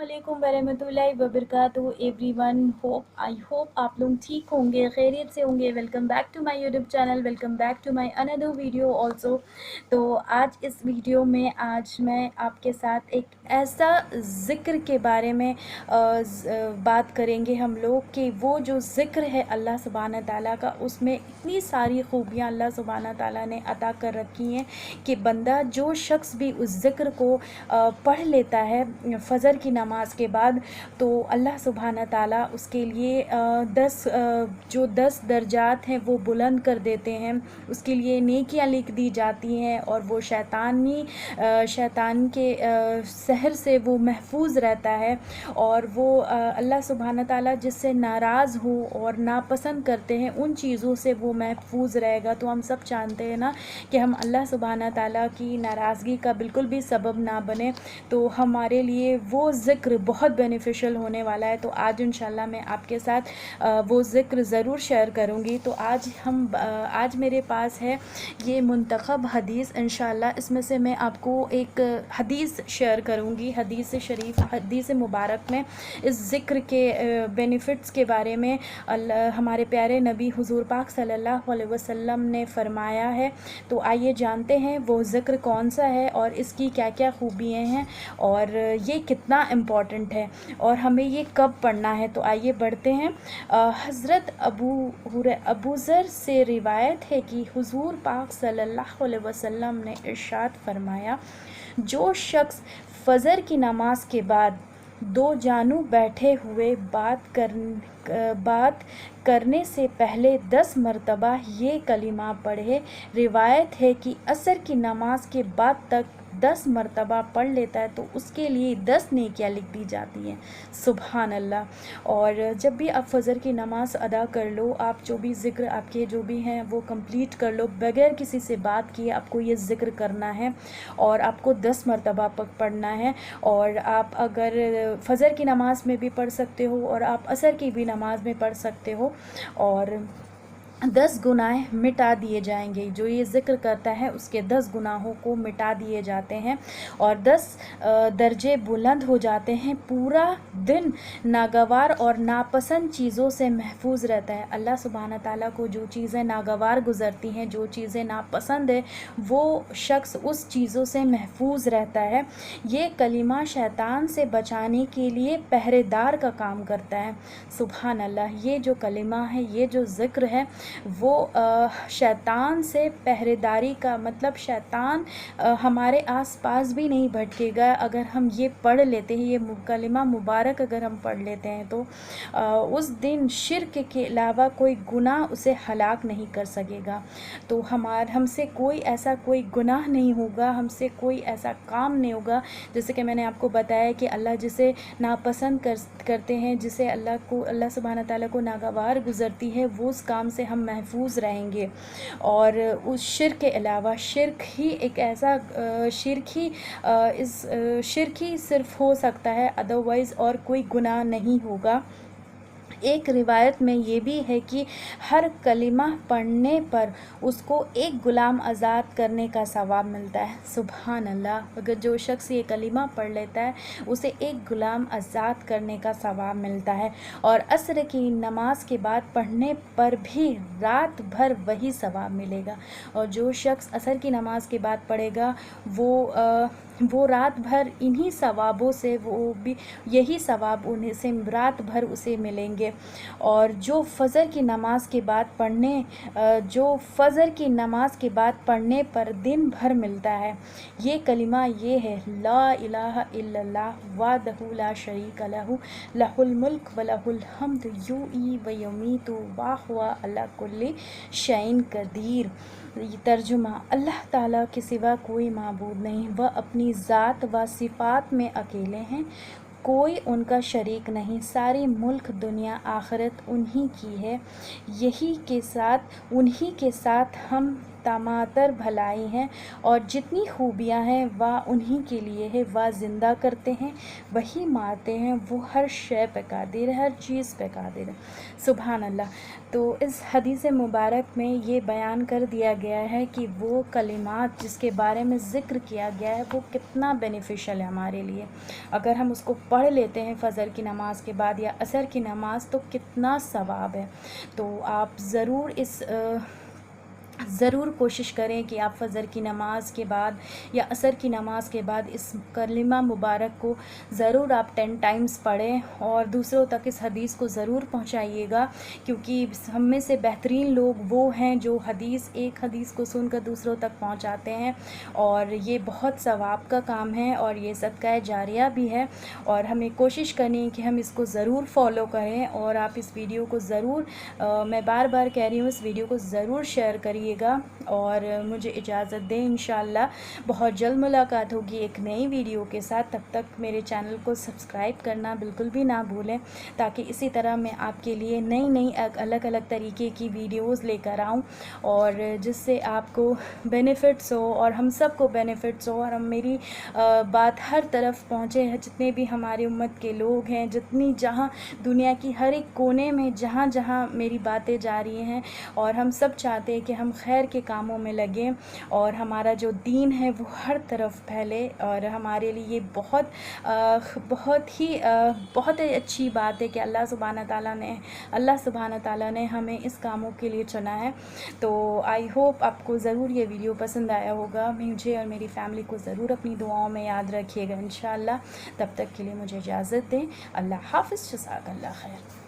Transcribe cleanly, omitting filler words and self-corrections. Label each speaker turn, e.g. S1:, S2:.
S1: अस्सलामुअलैकुम वरहमतुल्लाहि वबरकातुहू everyone. I hope आप लोग ठीक होंगे, खैरियत से होंगे। Welcome back to my YouTube channel, welcome back to my another video also. तो आज इस वीडियो में मैं आपके साथ एक ऐसा ज़िक्र के बारे में बात करेंगे हम लोग कि वो जो ज़िक्र है अल्लाह सुब्हानहू तआला का, उसमें इतनी सारी खूबियाँ अल्लाह सुब्हानहू तआला ने अता कर रखी हैं कि बंदा जो शख्स भी उस ज़िक्र को पढ़ लेता है फ़जर की नमाज के बाद, तो अल्लाह सुब्हानहू तआला उसके लिए 10 दर्जात हैं वो बुलंद कर देते हैं। उसके लिए नेकियां लिख दी जाती हैं और वो शैतान के सहर से वो महफूज रहता है। और वो अल्लाह सुब्हानहू तआला जिससे नाराज़ हो और नापसंद करते हैं उन चीज़ों से वो महफूज रहेगा। तो हम सब जानते हैं ना कि हम अल्लाह सुब्हानहू तआला की नाराज़गी का बिल्कुल भी सबब ना बने, तो हमारे लिए वो ज़िक्र बहुत बेनिफिशियल होने वाला है। तो आज इंशाल्लाह मैं आपके साथ वो ज़िक्र ज़रूर शेयर करूँगी। तो आज मेरे पास है ये मुंतखब हदीस। इंशाल्लाह इसमें से मैं आपको एक हदीस शेयर करूँगी, हदीस शरीफ, हदीस मुबारक में इस ज़िक्र के बेनिफिट्स के बारे में हमारे प्यारे नबी हुज़ूर पाक सल्लल्लाहु अलैहि वसल्लम ने फ़रमाया है। तो आइए जानते हैं वो ज़िक्र कौन सा है और इसकी क्या क्या खूबियाँ हैं और ये कितना इम्पॉर्टेंट है और हमें ये कब पढ़ना है। तो आइए बढ़ते हैं। हज़रत अबू ज़र से रिवायत है कि हुज़ूर पाक सल्लल्लाहु अलैहि वसल्लम ने इरशाद फरमाया, जो शख्स फ़जर की नमाज के बाद दो जानू बैठे हुए बात करने से पहले 10 मरतबा ये कलिमा पढ़े, रिवायत है कि असर की नमाज के बाद तक 10 मरतबा पढ़ लेता है तो उसके लिए 10 नेकियां लिख दी जाती हैं। सुभान अल्लाह। और जब भी आप फ़जर की नमाज़ अदा कर लो, आप जो भी ज़िक्र आपके जो भी हैं वो कंप्लीट कर लो, बगैर किसी से बात किए आपको ये ज़िक्र करना है और आपको 10 मरतबा पढ़ना है। और आप अगर फ़जर की नमाज़ में भी पढ़ सकते हो और आप असर की भी नमाज़ में पढ़ सकते हो और 10 गुनाह मिटा दिए जाएंगे। जो ये ज़िक्र करता है उसके 10 गुनाहों को मिटा दिए जाते हैं और 10 दर्जे बुलंद हो जाते हैं। पूरा दिन नागवार और नापसंद चीज़ों से महफूज रहता है। अल्लाह सुब्हानहू तआला को जो चीज़ें नागवार गुज़रती हैं, जो चीज़ें नापसंद है, वो शख्स उस चीज़ों से महफूज रहता है। ये कलिमा शैतान से बचाने के लिए पहरेदार का काम करता है। सुभान अल्लाह। ये जो कलिमा है, ये जो ज़िक्र है, वो शैतान से पहरेदारी का मतलब शैतान हमारे आसपास भी नहीं भटकेगा अगर हम ये पढ़ लेते हैं। ये कलिमा मुबारक अगर हम पढ़ लेते हैं तो उस दिन शिर्क के अलावा कोई गुनाह उसे हलाक नहीं कर सकेगा। तो हमसे कोई गुनाह नहीं होगा, हमसे कोई ऐसा काम नहीं होगा। जैसे कि मैंने आपको बताया कि अल्लाह जिसे नापसंद करते हैं, जिसे अल्लाह सुब्हानहू तआला को नागवार गुज़रती है, वो उस काम से हम महफूज रहेंगे। और उस शिर्क के अलावा शिर्क ही एक ऐसा शिर्क ही सिर्फ हो सकता है, अदरवाइज़ और कोई गुनाह नहीं होगा। एक रिवायत में ये भी है कि हर कलिमा पढ़ने पर उसको एक गुलाम आज़ाद करने का सवाब मिलता है। सुभान अल्लाह। अगर जो शख्स ये कलिमा पढ़ लेता है उसे एक गुलाम आज़ाद करने का सवाब मिलता है। और असर की नमाज के बाद पढ़ने पर भी रात भर वही सवाब मिलेगा। और जो शख्स असर की नमाज के बाद पढ़ेगा वो रात भर इन्हीं सवाबों से, वो भी यही सवाब उन्हें से रात भर उसे मिलेंगे। और जो फ़जर की नमाज के बाद पढ़ने पर दिन भर मिलता है, ये कलिमा ये है, ला इलाहा इल्लल्लाह वहदहू ला शरीका लहू लहुल मुल्क व लहुल हम्द युई व युमीतु व हुवा अला कुल्ली शैइन कदीर। तर्जुमा, अल्लाह ताला के सिवा कोई माबूद नहीं, वह अपनी ज़ात व सिफ़ात में अकेले हैं, कोई उनका शरीक नहीं। सारी मुल्क दुनिया आखिरत उन्हीं की है। उन्हीं के साथ हम तमातर भलाई हैं और जितनी खूबियाँ हैं वह उन्हीं के लिए है। वह ज़िंदा करते हैं, वही मारते हैं, वो हर शय पे कादिर है, हर चीज़ पे कादिर है। सुभान अल्लाह। तो इस हदीस मुबारक में ये बयान कर दिया गया है कि वो कलिमात जिसके बारे में ज़िक्र किया गया है वो कितना बेनिफिशियल है हमारे लिए। अगर हम उसको पढ़ लेते हैं फ़जर की नमाज़ के बाद या असर की नमाज़ तो कितना सवाब है। तो आप ज़रूर कोशिश करें कि आप फ़जर की नमाज़ के बाद या असर की नमाज़ के बाद इस कलिमा मुबारक को ज़रूर आप 10 टाइम्स पढ़ें और दूसरों तक इस हदीस को ज़रूर पहुंचाइएगा, क्योंकि हम में से बेहतरीन लोग वो हैं जो एक हदीस को सुनकर दूसरों तक पहुंचाते हैं, और ये बहुत सवाब का काम है और ये सदका जारिया भी है। और हमें कोशिश करनी है कि हम इसको ज़रूर फॉलो करें, और आप इस वीडियो को ज़रूर मैं बार बार कह रही हूँ, इस वीडियो को ज़रूर शेयर करिएगा और मुझे इजाज़त दें। इंशाअल्लाह बहुत जल्द मुलाकात होगी एक नई वीडियो के साथ। तब तक मेरे चैनल को सब्सक्राइब करना बिल्कुल भी ना भूलें, ताकि इसी तरह मैं आपके लिए नई अलग अलग तरीके की वीडियोस लेकर आऊँ, और जिससे आपको बेनिफिट्स हो और हम सब को बेनिफिट्स हो, और मेरी बात हर तरफ पहुँचे हैं। जितने भी हमारी उम्मत के लोग हैं, जहाँ दुनिया की हर एक कोने में जहाँ जहाँ मेरी बातें जा रही हैं, और हम सब चाहते हैं कि हम खैर के कामों में लगें और हमारा जो दीन है वो हर तरफ फैले। और हमारे लिए ये बहुत ही अच्छी बात है कि अल्लाह सुब्हानहू तआला ने हमें इस कामों के लिए चुना है। तो आई होप आपको ज़रूर ये वीडियो पसंद आया होगा। मुझे और मेरी फैमिली को ज़रूर अपनी दुआओं में याद रखिएगा इंशाअल्लाह। तब तक के लिए मुझे इजाज़त दें। अल्लाह हाफ़िज़, जज़ाकल्लाह खैर।